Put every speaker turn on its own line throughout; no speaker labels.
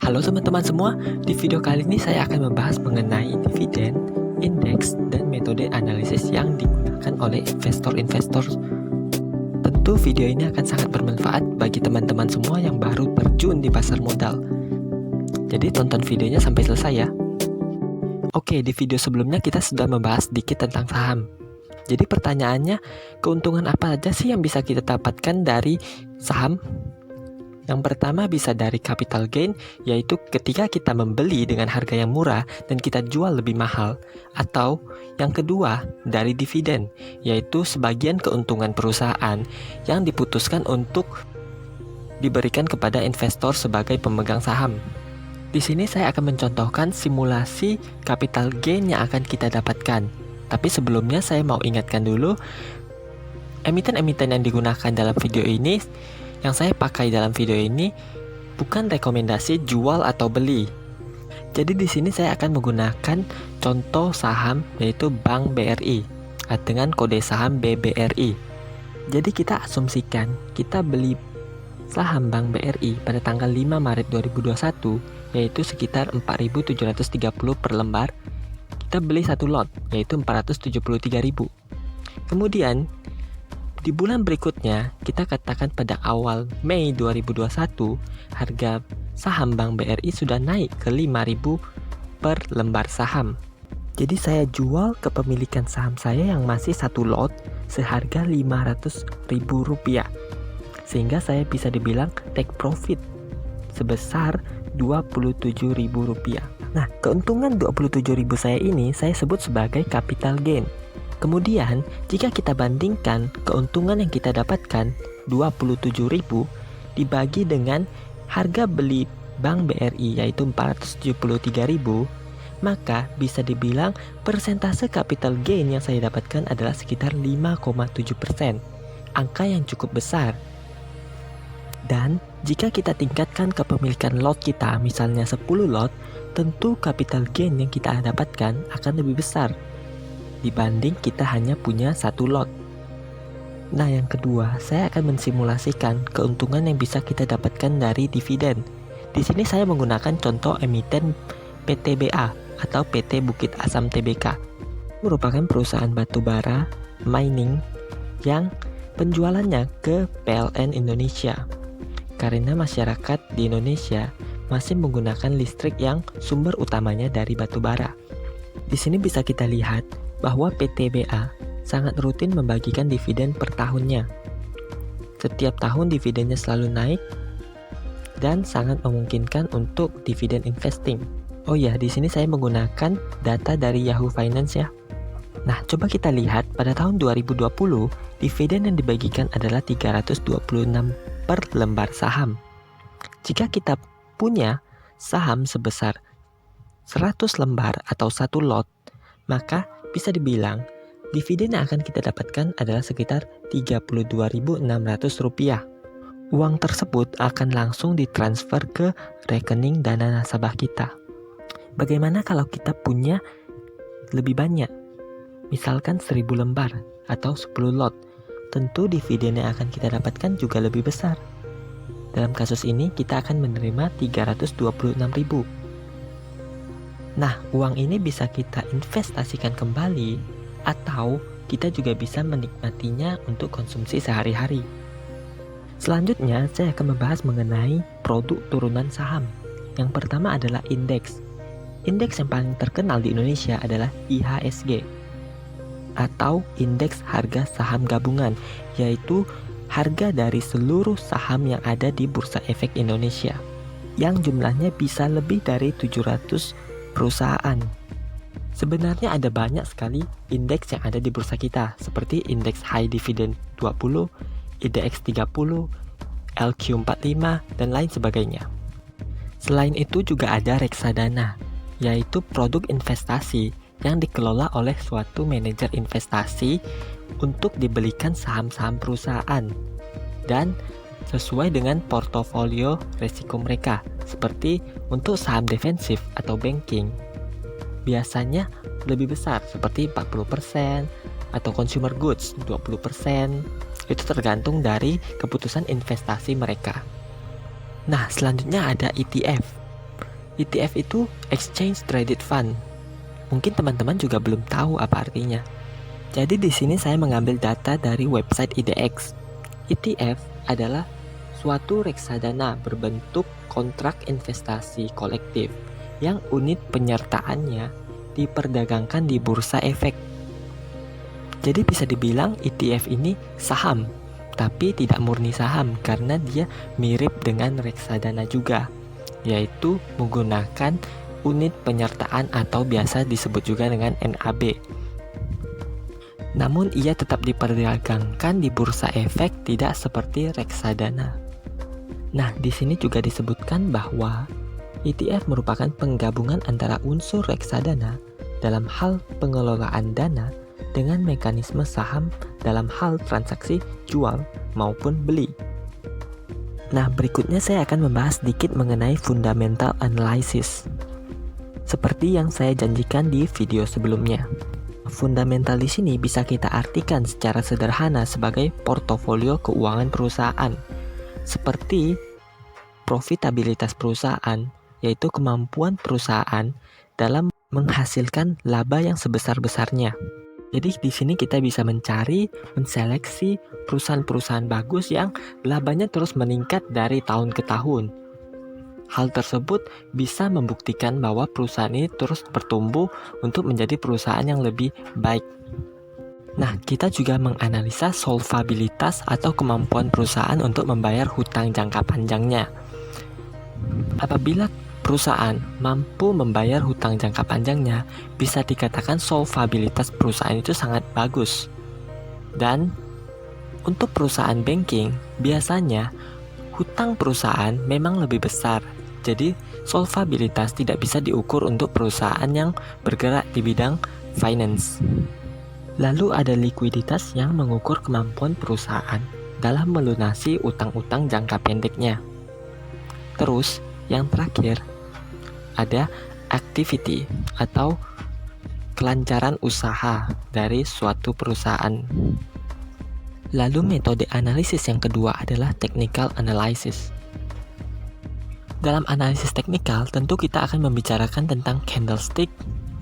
Halo teman-teman semua, di video kali ini saya akan membahas mengenai dividen, indeks, dan metode analisis yang digunakan oleh investor-investor. Tentu video ini akan sangat bermanfaat bagi teman-teman semua yang baru terjun di pasar modal. Jadi tonton videonya sampai selesai ya. Oke, di video sebelumnya kita sudah membahas sedikit tentang saham. Jadi pertanyaannya, keuntungan apa aja sih yang bisa kita dapatkan dari saham? Yang pertama bisa dari capital gain, yaitu ketika kita membeli dengan harga yang murah dan kita jual lebih mahal. Atau yang kedua dari dividen, yaitu sebagian keuntungan perusahaan yang diputuskan untuk diberikan kepada investor sebagai pemegang saham. Di sini saya akan mencontohkan simulasi capital gain yang akan kita dapatkan. Tapi sebelumnya saya mau ingatkan dulu, emiten-emiten yang digunakan dalam video ini, yang saya pakai dalam video ini bukan rekomendasi jual atau beli. Jadi di sini saya akan menggunakan contoh saham yaitu Bank BRI dengan kode saham BBRI. Jadi kita asumsikan kita beli saham Bank BRI pada tanggal 5 Maret 2021 yaitu sekitar 4.730 per lembar. Kita beli satu lot yaitu 473.000. Kemudian di bulan berikutnya, kita katakan pada awal Mei 2021, harga saham Bank BRI sudah naik ke 5.000 per lembar saham. Jadi saya jual kepemilikan saham saya yang masih satu lot seharga Rp500.000. Sehingga saya bisa dibilang take profit sebesar Rp27.000. Nah, keuntungan Rp27.000 saya ini saya sebut sebagai capital gain. Kemudian, jika kita bandingkan keuntungan yang kita dapatkan 27.000 dibagi dengan harga beli Bank BRI yaitu 473.000, maka bisa dibilang persentase capital gain yang saya dapatkan adalah sekitar 5,7%. Angka yang cukup besar. Dan jika kita tingkatkan kepemilikan lot kita, misalnya 10 lot, tentu capital gain yang kita dapatkan akan lebih besar dibanding kita hanya punya satu lot. Nah, yang kedua, saya akan mensimulasikan keuntungan yang bisa kita dapatkan dari dividen. Di sini saya menggunakan contoh emiten PTBA atau PT Bukit Asam Tbk. Merupakan perusahaan batubara mining yang penjualannya ke PLN Indonesia. Karena masyarakat di Indonesia masih menggunakan listrik yang sumber utamanya dari batubara. Di sini bisa kita lihat bahwa PTBA sangat rutin membagikan dividen per tahunnya. Setiap tahun dividennya selalu naik dan sangat memungkinkan untuk dividen investing. Oh ya, di sini saya menggunakan data dari Yahoo Finance ya. Nah, coba kita lihat pada tahun 2020, dividen yang dibagikan adalah 326 per lembar saham. Jika kita punya saham sebesar 100 lembar atau satu lot, maka bisa dibilang dividen yang akan kita dapatkan adalah sekitar Rp32.600. Uang tersebut akan langsung ditransfer ke rekening dana nasabah kita. Bagaimana kalau kita punya lebih banyak? Misalkan 1.000 lembar atau 10 lot. Tentu dividen yang akan kita dapatkan juga lebih besar. Dalam kasus ini kita akan menerima Rp326.000. Nah, uang ini bisa kita investasikan kembali atau kita juga bisa menikmatinya untuk konsumsi sehari-hari. Selanjutnya, saya akan membahas mengenai produk turunan saham. Yang pertama adalah indeks. Indeks yang paling terkenal di Indonesia adalah IHSG atau Indeks Harga Saham Gabungan, yaitu harga dari seluruh saham yang ada di Bursa Efek Indonesia, yang jumlahnya bisa lebih dari 700 perusahaan. Sebenarnya ada banyak sekali indeks yang ada di bursa kita, seperti indeks High Dividend 20, IDX 30, LQ45, dan lain sebagainya. Selain itu juga ada reksadana, yaitu produk investasi yang dikelola oleh suatu manajer investasi untuk dibelikan saham-saham perusahaan dan sesuai dengan portofolio risiko mereka. Seperti untuk saham defensif atau banking, biasanya lebih besar seperti 40% atau consumer goods 20%. Itu tergantung dari keputusan investasi mereka. Nah, selanjutnya ada ETF. ETF itu Exchange Traded Fund. Mungkin teman-teman juga belum tahu apa artinya. Jadi di sini saya mengambil data dari website IDX. ETF adalah suatu reksadana berbentuk kontrak investasi kolektif yang unit penyertaannya diperdagangkan di bursa efek. Jadi bisa dibilang ETF ini saham, tapi tidak murni saham karena dia mirip dengan reksadana juga, yaitu menggunakan unit penyertaan atau biasa disebut juga dengan NAB. Namun ia tetap diperdagangkan di bursa efek, tidak seperti reksadana. Nah, di sini juga disebutkan bahwa ETF merupakan penggabungan antara unsur reksadana dalam hal pengelolaan dana dengan mekanisme saham dalam hal transaksi jual maupun beli. Nah, berikutnya saya akan membahas sedikit mengenai fundamental analysis. Seperti yang saya janjikan di video sebelumnya. Fundamental di sini bisa kita artikan secara sederhana sebagai portofolio keuangan perusahaan, seperti profitabilitas perusahaan, yaitu kemampuan perusahaan dalam menghasilkan laba yang sebesar-besarnya. Jadi di sini kita bisa menseleksi perusahaan-perusahaan bagus yang labanya terus meningkat dari tahun ke tahun. Hal tersebut bisa membuktikan bahwa perusahaan ini terus bertumbuh untuk menjadi perusahaan yang lebih baik. Nah, kita juga menganalisa solvabilitas atau kemampuan perusahaan untuk membayar hutang jangka panjangnya. Apabila perusahaan mampu membayar hutang jangka panjangnya, bisa dikatakan solvabilitas perusahaan itu sangat bagus. Dan untuk perusahaan banking, biasanya hutang perusahaan memang lebih besar. Jadi, solvabilitas tidak bisa diukur untuk perusahaan yang bergerak di bidang finance. Lalu ada likuiditas yang mengukur kemampuan perusahaan dalam melunasi utang-utang jangka pendeknya. Terus, yang terakhir, ada activity atau kelancaran usaha dari suatu perusahaan. Lalu metode analisis yang kedua adalah technical analysis. Dalam analisis teknikal, tentu kita akan membicarakan tentang candlestick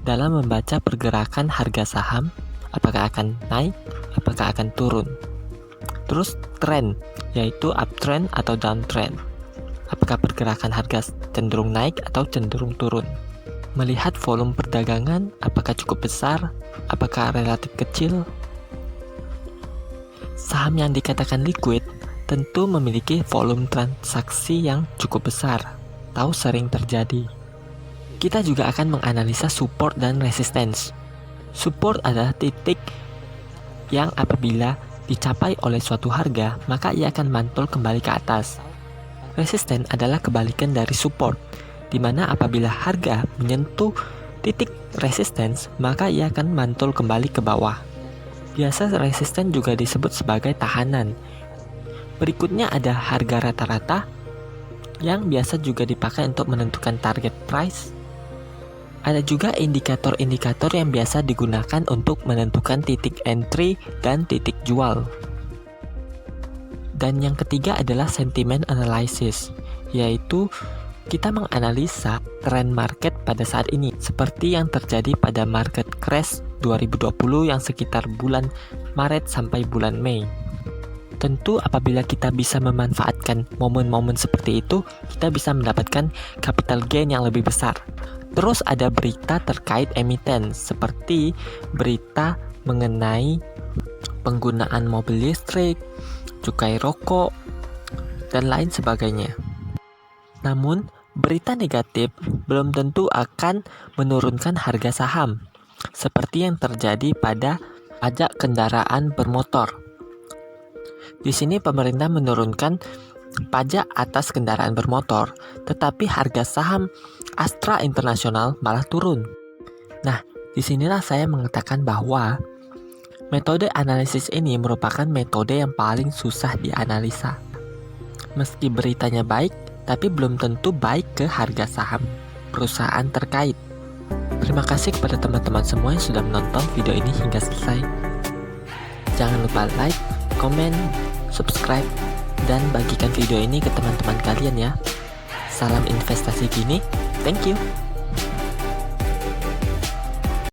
dalam membaca pergerakan harga saham, apakah akan naik, apakah akan turun. Terus trend, yaitu uptrend atau downtrend. Apakah pergerakan harga cenderung naik atau cenderung turun. Melihat volume perdagangan, apakah cukup besar, apakah relatif kecil. Saham yang dikatakan liquid tentu memiliki volume transaksi yang cukup besar, atau sering terjadi. Kita juga akan menganalisa support dan resistance. Support adalah titik yang apabila dicapai oleh suatu harga, maka ia akan mantul kembali ke atas. Resisten adalah kebalikan dari support, di mana apabila harga menyentuh titik resistance, maka ia akan mantul kembali ke bawah. Biasa resisten juga disebut sebagai tahanan. Berikutnya ada harga rata-rata, yang biasa juga dipakai untuk menentukan target price. Ada juga indikator-indikator yang biasa digunakan untuk menentukan titik entry dan titik jual. Dan yang ketiga adalah sentiment analysis, yaitu kita menganalisa tren market pada saat ini, seperti yang terjadi pada market crash 2020 yang sekitar bulan Maret sampai bulan Mei. Tentu apabila kita bisa memanfaatkan momen-momen seperti itu, kita bisa mendapatkan capital gain yang lebih besar. Terus ada berita terkait emiten, seperti berita mengenai penggunaan mobil listrik, cukai rokok, dan lain sebagainya. Namun, berita negatif belum tentu akan menurunkan harga saham, seperti yang terjadi pada pajak kendaraan bermotor. Di sini pemerintah menurunkan pajak atas kendaraan bermotor, tetapi harga saham Astra International malah turun. Nah, disinilah saya mengatakan bahwa metode analisis ini merupakan metode yang paling susah dianalisa. Meski beritanya baik, tapi belum tentu baik ke harga saham perusahaan terkait. Terima kasih kepada teman-teman semua yang sudah menonton video ini hingga selesai. Jangan lupa like, komen, subscribe, dan bagikan video ini ke teman-teman kalian ya. Salam investasi gini, Thank you.